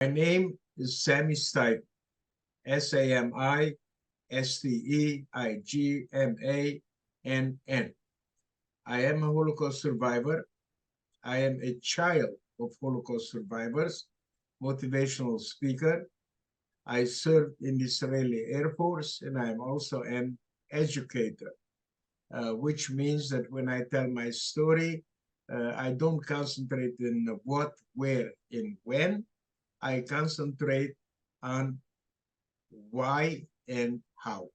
My name is Sami Steigmann, Sami Steigmann. I am a Holocaust survivor. I am a child of Holocaust survivors, motivational speaker. I served in the Israeli Air Force, and I am also an educator, which means that when I tell my story, I don't concentrate in what, where, and when. I concentrate on why and how.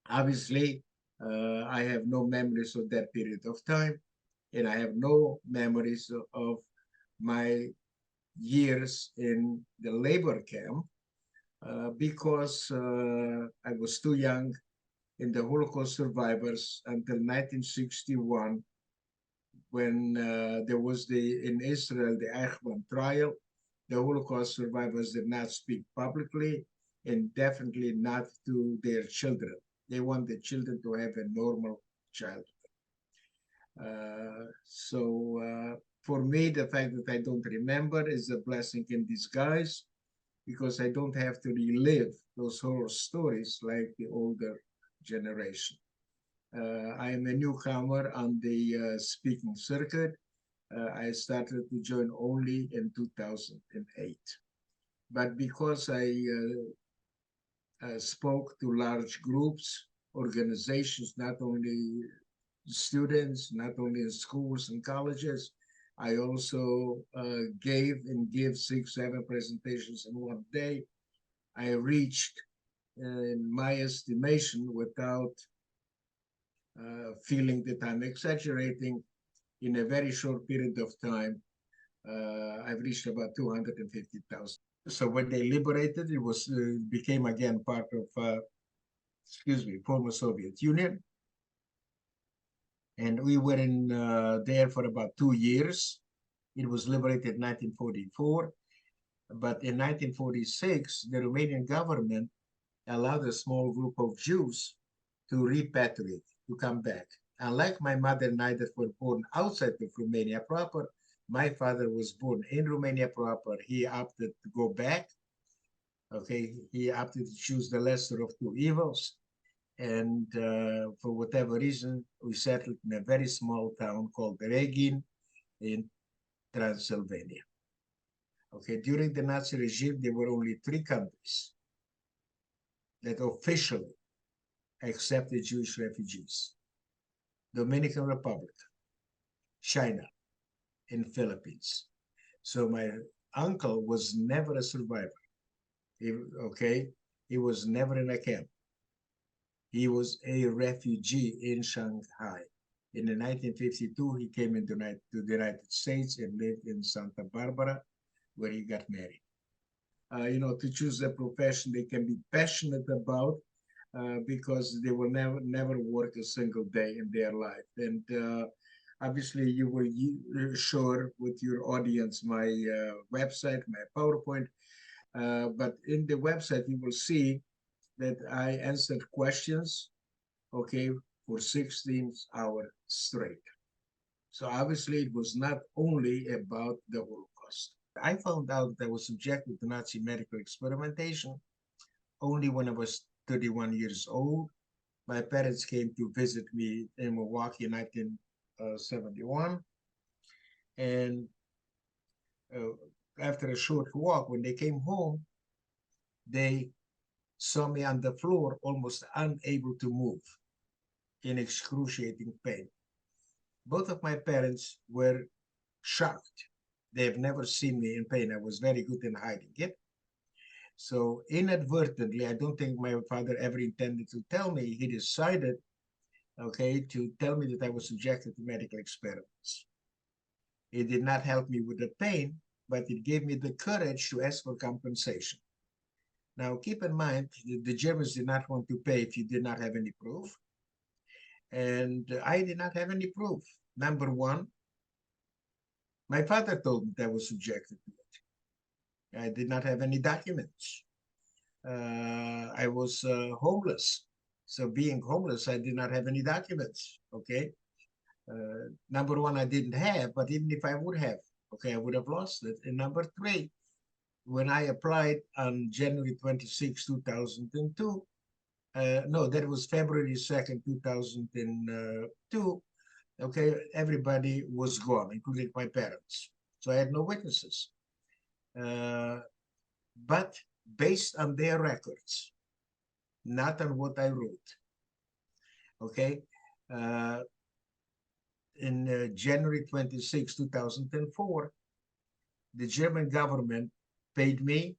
Obviously, I have no memories of that period of time, and I have no memories of my years in the labor camp because I was too young in the Holocaust survivors until 1961 when there was in Israel the Eichmann trial. The Holocaust survivors did not speak publicly and definitely not to their children. They want the children to have a normal childhood. For me, the fact that I don't remember is a blessing in disguise because I don't have to relive those horror stories like the older generation. I am a newcomer on the speaking circuit. I started to join only in 2008. But because I spoke to large groups, organizations, not only students, not only in schools and colleges, I also gave and give 6, 7 presentations in one day. I reached, in my estimation, without feeling that I'm exaggerating, in a very short period of time, I've reached about 250,000. So when they liberated, it was became again part of, former Soviet Union. And we were in there for about 2 years. It was liberated in 1944. But in 1946, the Romanian government allowed a small group of Jews to repatriate, to come back. Unlike my mother and I that were born outside of Romania proper, my father was born in Romania proper. He opted to go back. Okay, he opted to choose the lesser of two evils. And for whatever reason, we settled in a very small town called Reghin in Transylvania. Okay, during the Nazi regime, there were only 3 countries that officially accepted Jewish refugees: Dominican Republic, China, and Philippines. So my uncle was never a survivor. He was never in a camp. He was a refugee in Shanghai. In 1952, he came to the United States and lived in Santa Barbara, where he got married. To choose a profession they can be passionate about because they will never work a single day in their life. And obviously, you will share with your audience my website, my PowerPoint. But in the website, you will see that I answered questions, okay, for 16 hours straight. So obviously, it was not only about the Holocaust. I found out that I was subjected to Nazi medical experimentation only when I was 31 years old. My parents came to visit me in Milwaukee in 1971. And after a short walk, when they came home, they saw me on the floor, almost unable to move, in excruciating pain. Both of my parents were shocked. They have never seen me in pain. I was very good in hiding it. So inadvertently, I don't think my father ever intended to tell me, he decided, okay, to tell me that I was subjected to medical experiments. It did not help me with the pain, but it gave me the courage to ask for compensation. Now, keep in mind, the Germans did not want to pay if you did not have any proof. And I did not have any proof. Number one, my father told me that I was subjected to it. I did not have any documents. I was homeless. So being homeless, I did not have any documents, okay? Number one, I didn't have, but even if I would have, okay, I would have lost it. And number three, when I applied on January 26, 2002, no, that was February 2nd, 2002. Okay, everybody was gone, including my parents. So I had no witnesses. Uh, but based on their records, not on what I wrote, okay, uh, in January 26, 2004, the German government paid me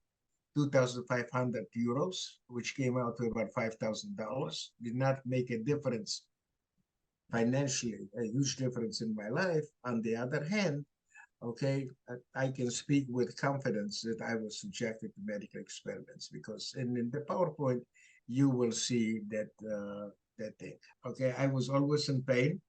2,500 euros, which came out to about $5,000. Did not make a difference financially, a huge difference in my life. On the other hand, okay, I can speak with confidence that I was subjected to medical experiments because in the PowerPoint, you will see that thing. Okay, I was always in pain,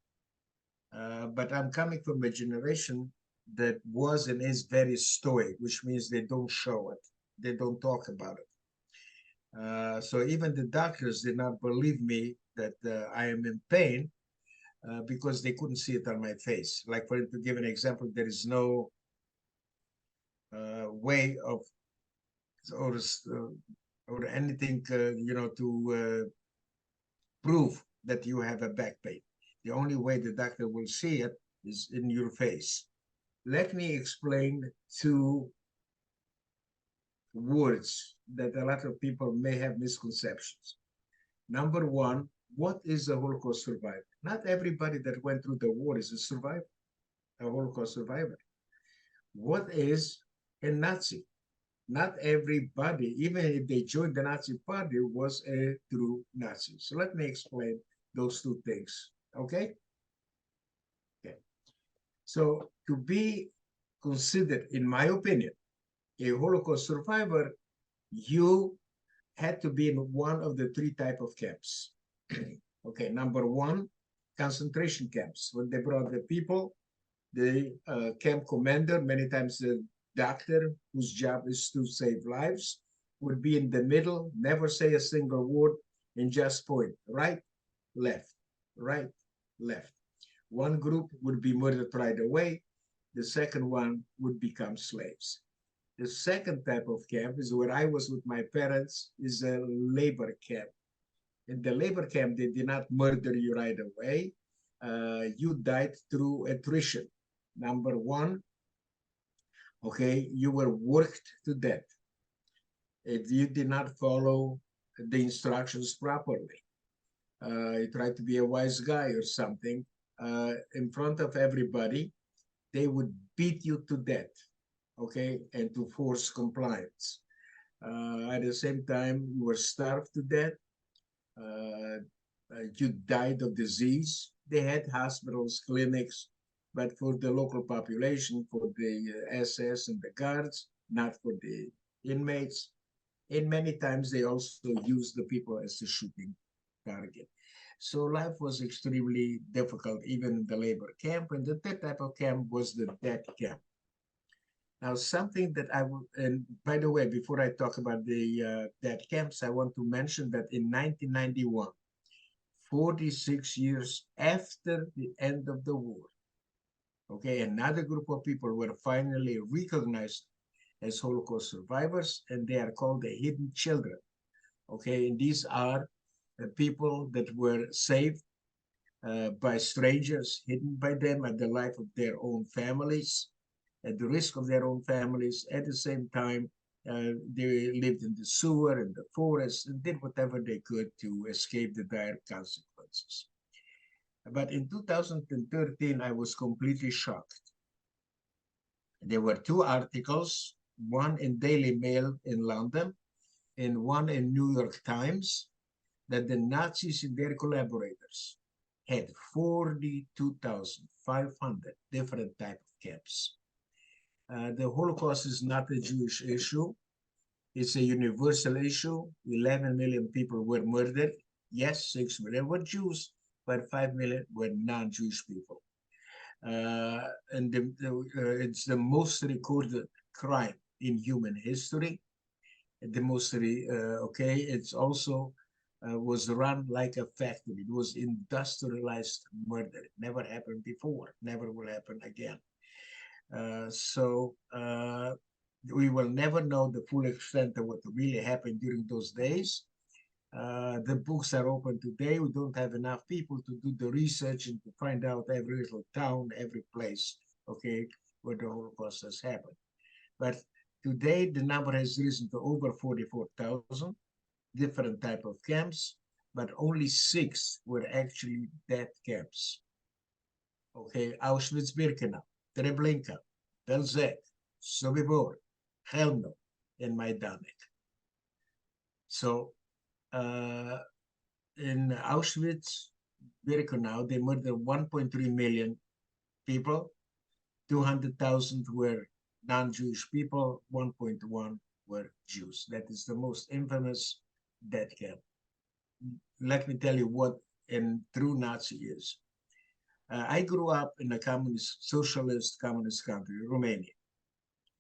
but I'm coming from a generation that was and is very stoic, which means they don't show it, they don't talk about it. So even the doctors did not believe me that I am in pain because they couldn't see it on my face. Like for to give an example, there is no way of or or anything to prove that you have a back pain. The only way the doctor will see it is in your face. Let me explain two words that a lot of people may have misconceptions. Number one, what is a Holocaust survivor? Not everybody that went through the war is a survivor, a Holocaust survivor. What is a Nazi? Not everybody, even if they joined the Nazi party, was a true Nazi. So let me explain those two things. Okay? Okay. So to be considered, in my opinion, a Holocaust survivor, you had to be in one of the three type of camps. Okay, number one, concentration camps. When they brought the people, the camp commander, many times the doctor, whose job is to save lives, would be in the middle, never say a single word, and just point right, left, right, left. One group would be murdered right away. The second one would become slaves. The second type of camp is where I was with my parents, is a labor camp. In the labor camp, they did not murder you right away. You died through attrition. Number one, okay, you were worked to death if you did not follow the instructions properly. You tried to be a wise guy or something. In front of everybody, they would beat you to death, okay, and to force compliance. At the same time, you were starved to death. Uh, you died of disease. They had hospitals, clinics, but for the local population, for the SS and the guards, not for the inmates. And many times they also used the people as a shooting target. So life was extremely difficult, even in the labor camp. And the third type of camp was the death camp. Now, something that I will, and by the way, before I talk about the death camps, I want to mention that in 1991, 46 years after the end of the war, okay, another group of people were finally recognized as Holocaust survivors, and they are called the hidden children. Okay, and these are people that were saved by strangers, hidden by them at the life of their own families, at the risk of their own families. At the same time, they lived in the sewer, in the forest, and did whatever they could to escape the dire consequences. But in 2013, I was completely shocked. There were two articles, one in Daily Mail in London and one in New York Times, that the Nazis and their collaborators had 42,500 different type of camps. The Holocaust is not a Jewish issue. It's a universal issue. 11 million people were murdered. Yes, 6 million were Jews, but 5 million were non-Jewish people. And it's the most recorded crime in human history. The most, okay, it's also was run like a factory. It was industrialized murder. It never happened before, never will happen again. So We will never know the full extent of what really happened during those days. The books are open today. We don't have enough people to do the research and to find out every little town, every place, okay, where the Holocaust has happened. But today, the number has risen to over 44,000 different type of camps, but only 6 were actually death camps. Okay, Auschwitz-Birkenau, Treblinka, Belzec, Sobibor, Chelmno, and Majdanek. So in Auschwitz-Birkenau, they murdered 1.3 million people. 200,000 were non-Jewish people, 1.1 were Jews. That is the most infamous death camp. Let me tell you what a true Nazi is. I grew up in a socialist communist country, Romania,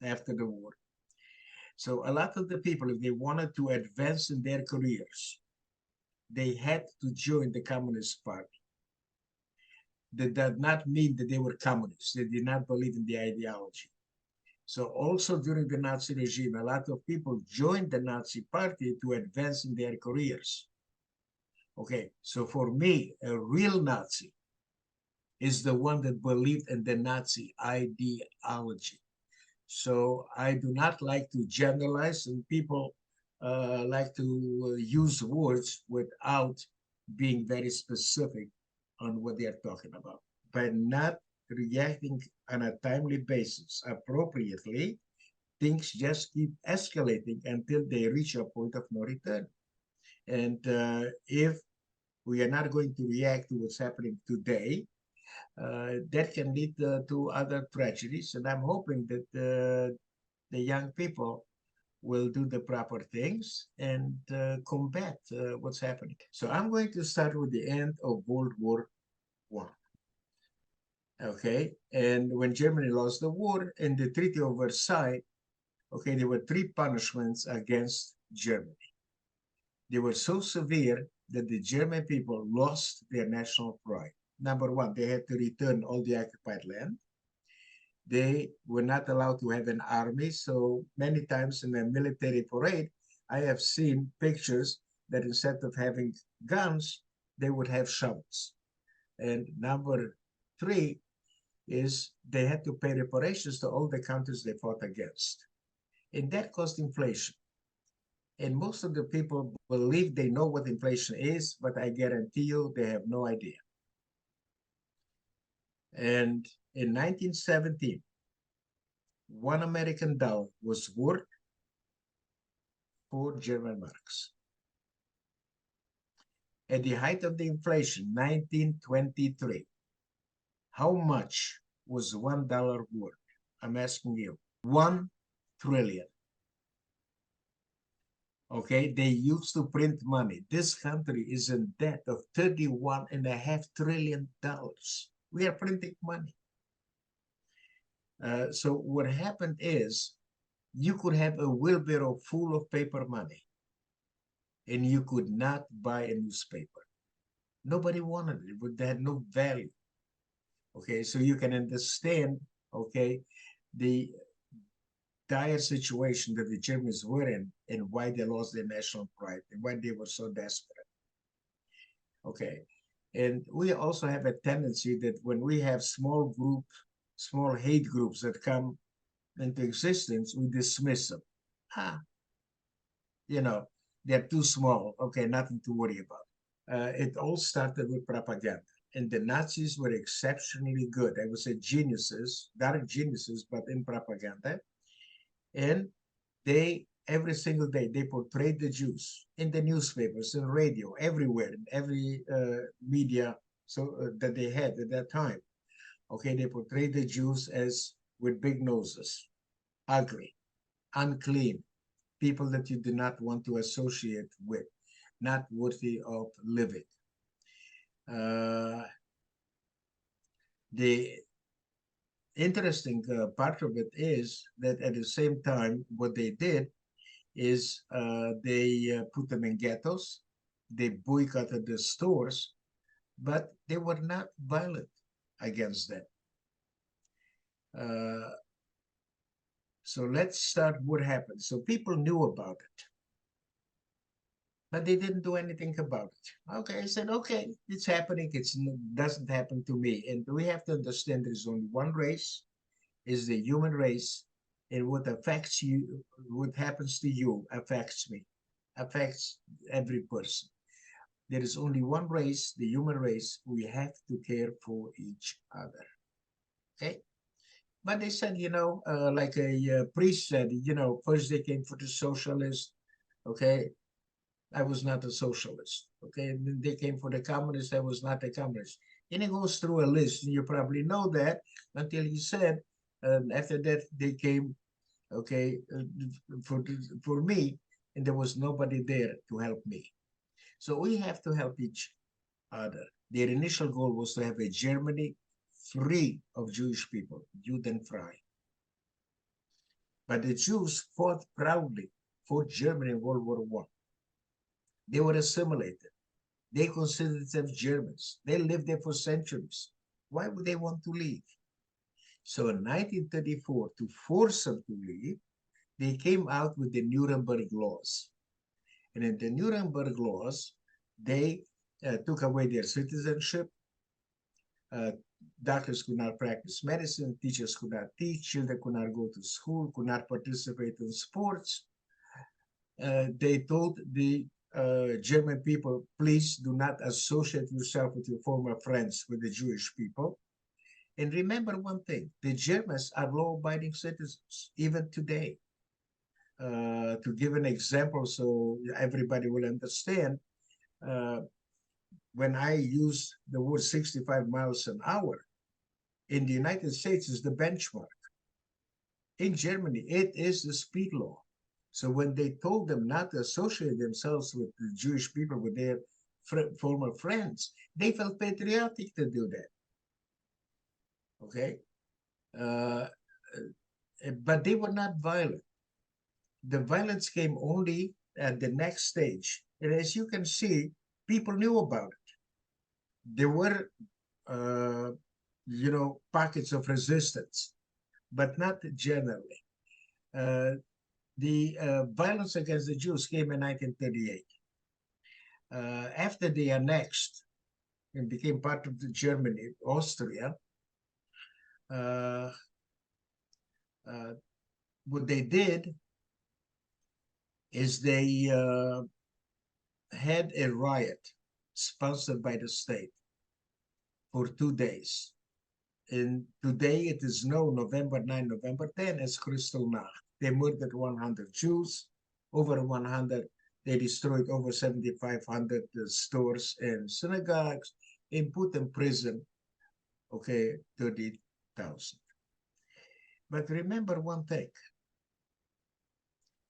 after the war. So a lot of the people, if they wanted to advance in their careers, they had to join the Communist Party. That did not mean that they were communists. They did not believe in the ideology. So also during the Nazi regime, a lot of people joined the Nazi Party to advance in their careers. Okay, so for me, a real Nazi is the one that believed in the Nazi ideology. So I do not like to generalize, and people like to use words without being very specific on what they are talking about. By not reacting on a timely basis appropriately, things just keep escalating until they reach a point of no return. And if we are not going to react to what's happening today, that can lead to other tragedies. And I'm hoping that the young people will do the proper things and combat what's happening. So I'm going to start with the end of World War I. Okay, and when Germany lost the war in the Treaty of Versailles, okay, there were 3 punishments against Germany. They were so severe that the German people lost their national pride. Number 1, they had to return all the occupied land. They were not allowed to have an army. So many times in a military parade, I have seen pictures that instead of having guns, they would have shovels. And number 3 is they had to pay reparations to all the countries they fought against. And that caused inflation. And most of the people believe they know what inflation is, but I guarantee you they have no idea. And in 1917, 1 American dollar was worth 4 German marks. At the height of the inflation, 1923, how much was $1 worth? I'm asking you. 1 trillion. Okay, they used to print money. This country is in debt of $31.5 trillion. We are printing money. So what happened is you could have a wheelbarrow full of paper money and you could not buy a newspaper. Nobody wanted it, but they had no value. Okay, so you can understand, okay, the dire situation that the Germans were in and why they lost their national pride and why they were so desperate. Okay, and we also have a tendency that when we have small hate groups that come into existence, we dismiss them. You know, they're too small. Okay, nothing to worry about. It all started with propaganda. And the Nazis were exceptionally good. I would say geniuses, dark geniuses, but in propaganda. And they, every single day, they portrayed the Jews in the newspapers, in radio, everywhere, in every media that they had at that time. Okay, they portrayed the Jews as with big noses, ugly, unclean, people that you do not want to associate with, not worthy of living. The interesting part of it is that at the same time, what they did is they put them in ghettos, they boycotted the stores, but they were not violent against them. So let's start what happened. So people knew about it, but they didn't do anything about it. Okay, I said, okay, it's happening. It doesn't happen to me. And we have to understand there is only one race, is the human race. And what affects you, what happens to you affects me, affects every person. There is only one race, the human race. We have to care for each other. Okay? But they said, like a priest said, first they came for the socialist. Okay, I was not a socialist. Okay, and then they came for the communist. I was not a communist. And he goes through a list, and you probably know that until he said, after that they came, okay, for me, and there was nobody there to help me. So we have to help each other. Their initial goal was to have a Germany free of Jewish people, Judenfrei. But the Jews fought proudly for Germany in World War I. They were assimilated. They considered themselves Germans. They lived there for centuries. Why would they want to leave? So in 1934, to force them to leave, they came out with the Nuremberg laws. And in the Nuremberg laws, they took away their citizenship. Uh, Doctors could not practice medicine, teachers could not teach, children could not go to school, could not participate in sports. They told the German people, please do not associate yourself with your former friends, with the Jewish people. And remember one thing, the Germans are law-abiding citizens, even today. To give an example so everybody will understand, uh, when I use the word 65 miles an hour, in the United States is the benchmark. In Germany, it is the speed law. So when they told them not to associate themselves with the Jewish people, with their former friends, they felt patriotic to do that. Okay? Uh, but they were not violent. The violence came only at the next stage. And as you can see, people knew about it. There were, uh, pockets of resistance, but not generally. The violence against the Jews came in 1938. After they annexed and became part of the Germany, Austria, uh, uh, what they did is they had a riot sponsored by the state for 2 days. And today it is known, November 9, November 10, as Kristallnacht. They murdered 100 Jews, over 100. They destroyed over 7,500 stores and synagogues, and put in prison, okay, 30,000. But remember one thing.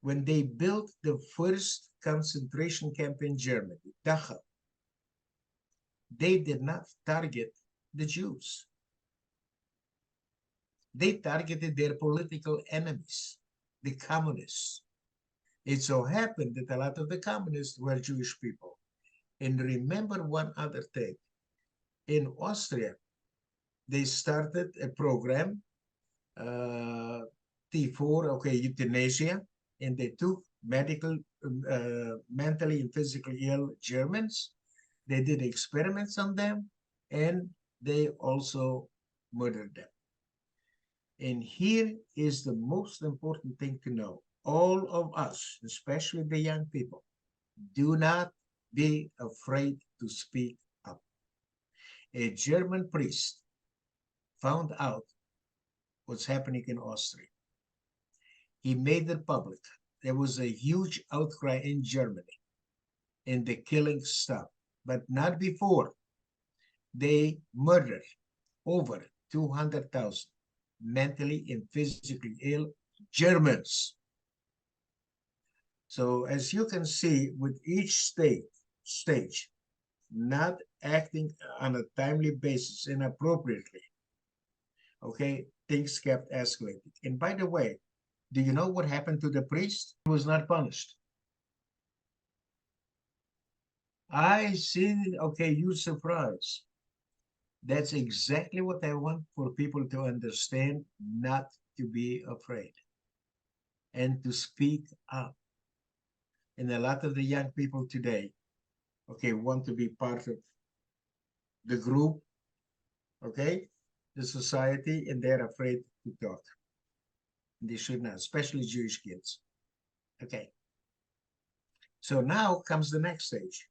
When they built the first concentration camp in Germany, Dachau, they did not target the Jews. They targeted their political enemies, the communists. It so happened that a lot of the communists were Jewish people. And remember one other thing. In Austria, they started a program, T4, okay, euthanasia, and they took mentally and physically ill Germans. They did experiments on them, and they also murdered them. And here is the most important thing to know. All of us, especially the young people, do not be afraid to speak up. A German priest found out what's happening in Austria. He made it public. There was a huge outcry in Germany, and the killing stopped, but not before. They murdered over 200,000 mentally and physically ill Germans. So as you can see, with each stage not acting on a timely basis inappropriately, okay, things kept escalating. And by the way, do you know what happened to the priest? He was not punished. I see, okay, you surprised. That's exactly what I want for people to understand, not to be afraid. and to speak up. And a lot of the young people today, okay, want to be part of the group, okay, the society, and they're afraid to talk. They should not, especially Jewish kids. Okay. So now comes the next stage.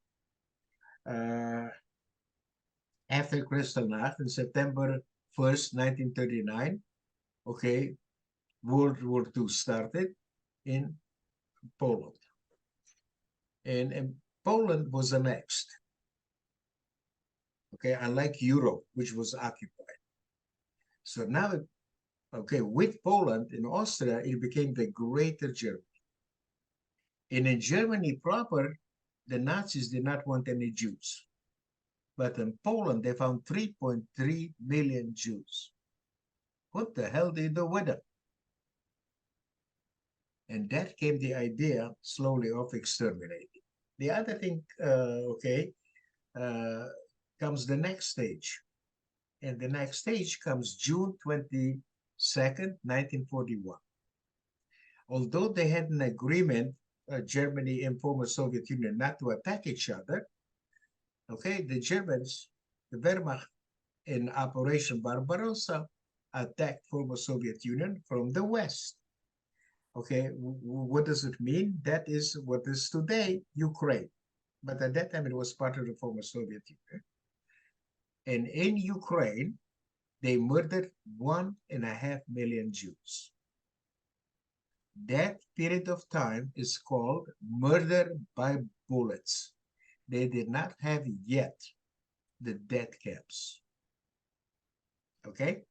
Uh, After Kristallnacht in September 1st, 1939, okay, World War II started in Poland. And Poland was annexed, okay, unlike Europe, which was occupied. So now, okay, with Poland and Austria, it became the Greater Germany. And in Germany proper, the Nazis did not want any Jews. But in Poland, they found 3.3 million Jews. What the hell do you do with them? And that came the idea slowly of exterminating. The other thing, okay, uh, comes the next stage. And the next stage comes June 22nd, 1941. Although they had an agreement, Germany and former Soviet Union, not to attack each other, okay, the Germans, the Wehrmacht in Operation Barbarossa, attacked former Soviet Union from the west. Okay, what does it mean? That is what is today Ukraine. But at that time, it was part of the former Soviet Union. And in Ukraine, they murdered 1.5 million Jews. That period of time is called murder by bullets. They did not have yet the death camps. Okay?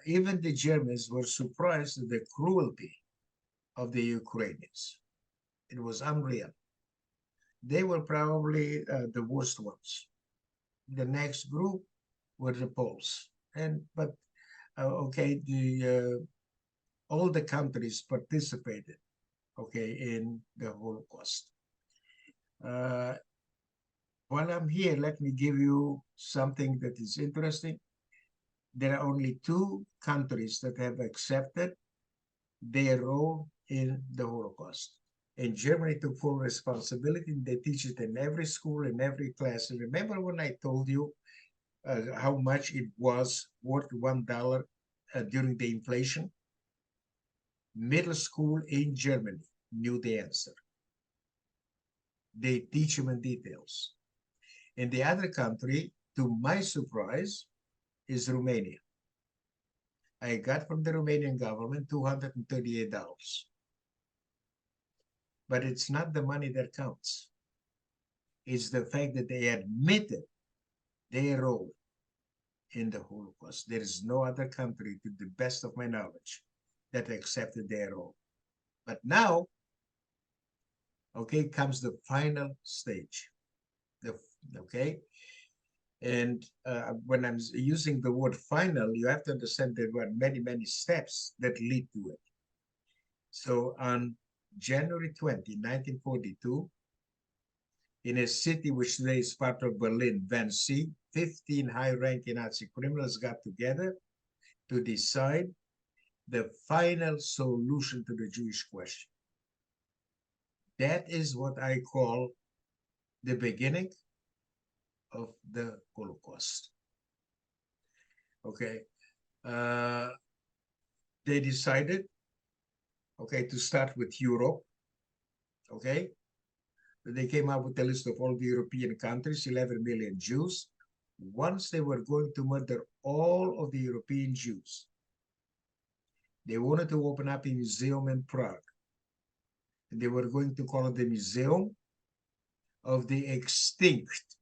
Even the Germans were surprised at the cruelty of the Ukrainians. It was unreal. They were probably the worst ones. The next group were the Poles, but okay, all the countries participated, okay, in the Holocaust. While I'm here, let me give you something that is interesting. There are only two countries that have accepted their role in the Holocaust. And Germany took full responsibility, and they teach it in every school, in every class. And remember when I told you how much it was worth $1 during the inflation? Middle school in Germany knew the answer. They teach them in details. And the other country, to my surprise, is Romania. I got from the Romanian government $238. But it's not the money that counts. It's the fact that they admitted their role in the Holocaust. There is no other country, to the best of my knowledge, that accepted their role. But now, okay, comes the final stage. Okay, and when I'm using the word final, you have to understand there were many, many steps that lead to it. So on January 20, 1942, in a city which today is part of Berlin, Wannsee, 15 high-ranking Nazi criminals got together to decide the final solution to the Jewish question. That is what I call the beginning of the Holocaust. Okay. They decided, okay, to start with Europe. Okay. They came up with a list of all the European countries, 11 million Jews. Once they were going to murder all of the European Jews, they wanted to open up a museum in Prague. And they were going to call it the Museum of the Extinct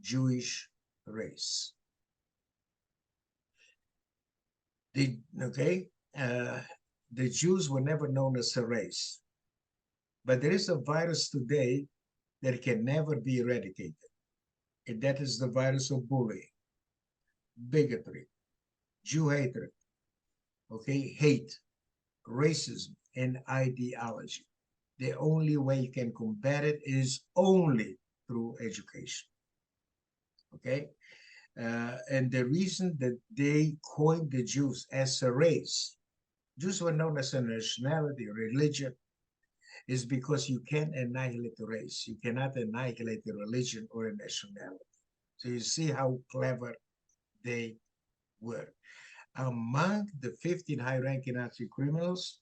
Jewish Race. The Jews were never known as a race. But there is a virus today that can never be eradicated. And that is the virus of bullying, bigotry, Jew hatred, okay, hate, racism, and ideology. The only way you can combat it is only through education. Okay? And the reason that they coined the Jews as a race Jews were known as a nationality, religion, is because you can't annihilate a race. You cannot annihilate a religion or a nationality. So you see how clever they were. Among the 15 high-ranking Nazi criminals,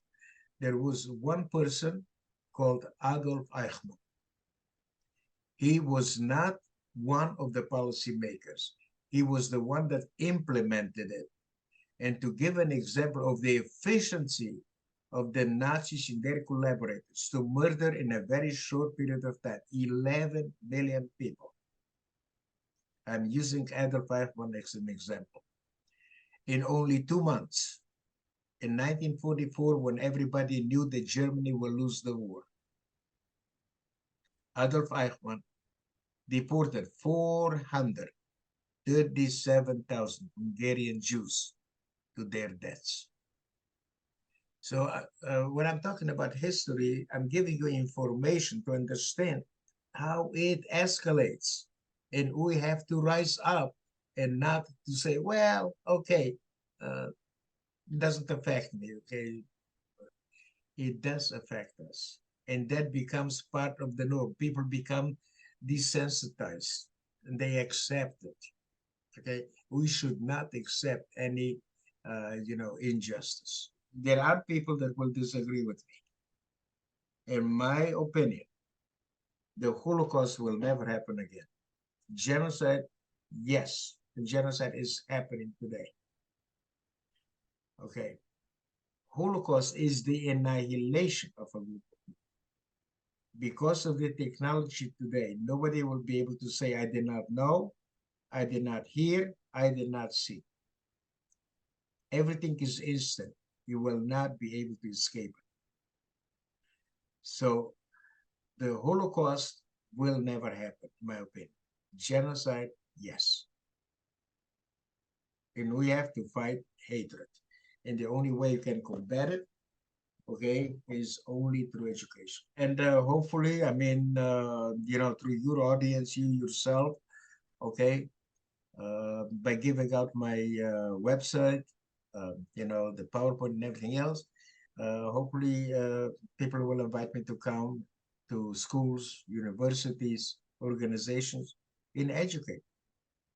there was one person called Adolf Eichmann. He was not one of the policymakers. He was the one that implemented it. And to give an example of the efficiency of the Nazis and their collaborators to murder in a very short period of time 11 million people. I'm using Adolf Eichmann as an example. In only 2 months, in 1944, when everybody knew that Germany will lose the war, Adolf Eichmann deported 437,000 Hungarian Jews to their deaths. So when I'm talking about history, I'm giving you information to understand how it escalates. And we have to rise up and not to say, well, okay, it doesn't affect me, okay? It does affect us. And that becomes part of the norm. People become desensitized and they accept it, okay? We should not accept any, injustice. There are people that will disagree with me. In my opinion, the Holocaust will never happen again. Genocide, yes, the genocide is happening today. Okay. Holocaust is the annihilation of a group. Because of the technology today, nobody will be able to say, I did not know, I did not hear, I did not see. Everything is instant. You will not be able to escape it. So the Holocaust will never happen, in my opinion. Genocide, yes. And we have to fight hatred. And the only way you can combat it, okay, is only through education. And hopefully, I mean, through your audience, you yourself, okay, by giving out my website, the PowerPoint and everything else, hopefully people will invite me to come to schools, universities, organizations, and educate.